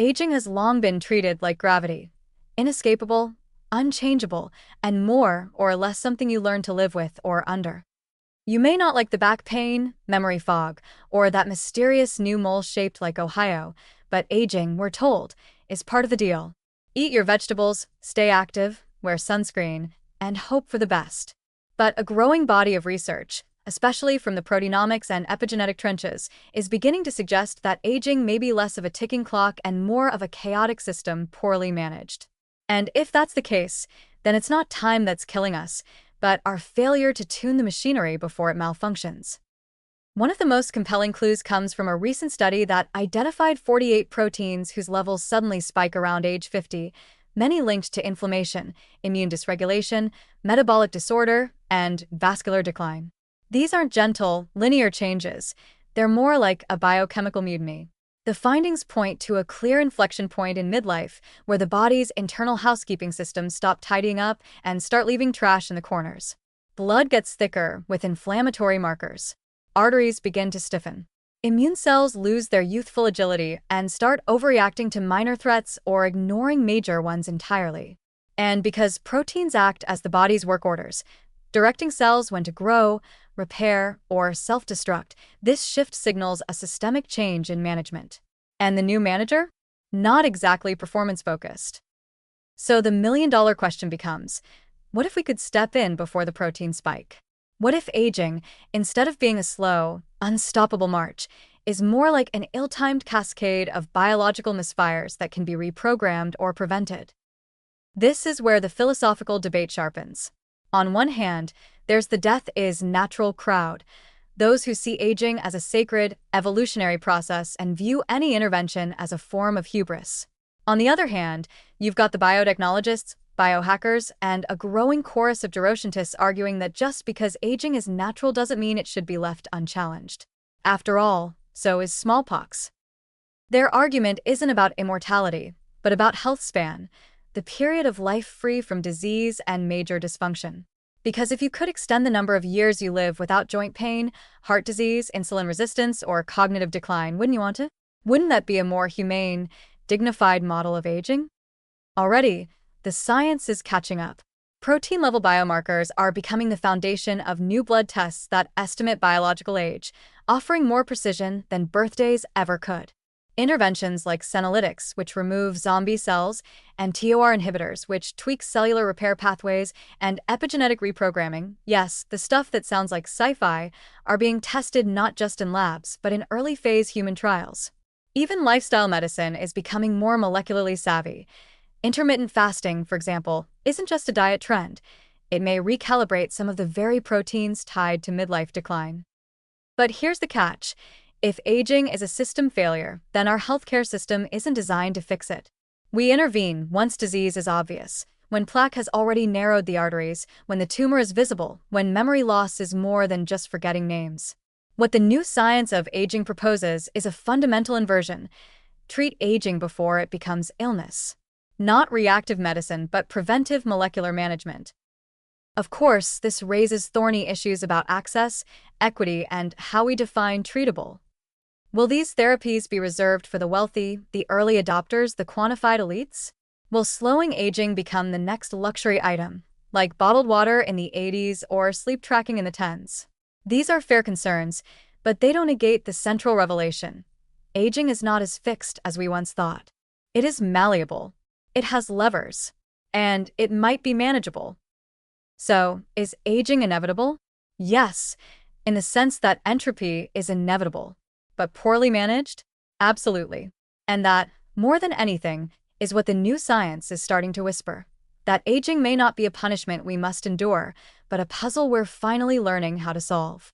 Aging has long been treated like gravity, inescapable, unchangeable, and more or less something you learn to live with or under. You may not like the back pain, memory fog, or that mysterious new mole shaped like Ohio, but aging, we're told, is part of the deal. Eat your vegetables, stay active, wear sunscreen, and hope for the best. But a growing body of research, especially from the proteomics and epigenetic trenches, is beginning to suggest that aging may be less of a ticking clock and more of a chaotic system poorly managed. And if that's the case, then it's not time that's killing us, but our failure to tune the machinery before it malfunctions. One of the most compelling clues comes from a recent study that identified 48 proteins whose levels suddenly spike around age 50, many linked to inflammation, immune dysregulation, metabolic disorder, and vascular decline. These aren't gentle, linear changes. They're more like a biochemical mutiny. The findings point to a clear inflection point in midlife where the body's internal housekeeping systems stop tidying up and start leaving trash in the corners. Blood gets thicker with inflammatory markers. Arteries begin to stiffen. Immune cells lose their youthful agility and start overreacting to minor threats or ignoring major ones entirely. And because proteins act as the body's work orders, directing cells when to grow, repair, or self-destruct, this shift signals a systemic change in management. And the new manager? Not exactly performance-focused. So the million-dollar question becomes, what if we could step in before the protein spike? What if aging, instead of being a slow, unstoppable march, is more like an ill-timed cascade of biological misfires that can be reprogrammed or prevented? This is where the philosophical debate sharpens. On one hand, there's the death is natural crowd, those who see aging as a sacred, evolutionary process and view any intervention as a form of hubris. On the other hand, you've got the biotechnologists, biohackers, and a growing chorus of gerontologists arguing that just because aging is natural doesn't mean it should be left unchallenged. After all, so is smallpox. Their argument isn't about immortality, but about health span, the period of life free from disease and major dysfunction. Because if you could extend the number of years you live without joint pain, heart disease, insulin resistance, or cognitive decline, wouldn't you want to? Wouldn't that be a more humane, dignified model of aging? Already, the science is catching up. Protein-level biomarkers are becoming the foundation of new blood tests that estimate biological age, offering more precision than birthdays ever could. Interventions like senolytics, which remove zombie cells, and TOR inhibitors, which tweak cellular repair pathways, and epigenetic reprogramming, yes, the stuff that sounds like sci-fi, are being tested not just in labs, but in early-phase human trials. Even lifestyle medicine is becoming more molecularly savvy. Intermittent fasting, for example, isn't just a diet trend. It may recalibrate some of the very proteins tied to midlife decline. But here's the catch. If aging is a system failure, then our healthcare system isn't designed to fix it. We intervene once disease is obvious, when plaque has already narrowed the arteries, when the tumor is visible, when memory loss is more than just forgetting names. What the new science of aging proposes is a fundamental inversion. Treat aging before it becomes illness. Not reactive medicine, but preventive molecular management. Of course, this raises thorny issues about access, equity, and how we define treatable. Will these therapies be reserved for the wealthy, the early adopters, the quantified elites? Will slowing aging become the next luxury item, like bottled water in the 80s or sleep tracking in the 10s? These are fair concerns, but they don't negate the central revelation. Aging is not as fixed as we once thought. It is malleable. It has levers. And it might be manageable. So, is aging inevitable? Yes, in the sense that entropy is inevitable. But poorly managed? Absolutely. And that, more than anything, is what the new science is starting to whisper. That aging may not be a punishment we must endure, but a puzzle we're finally learning how to solve.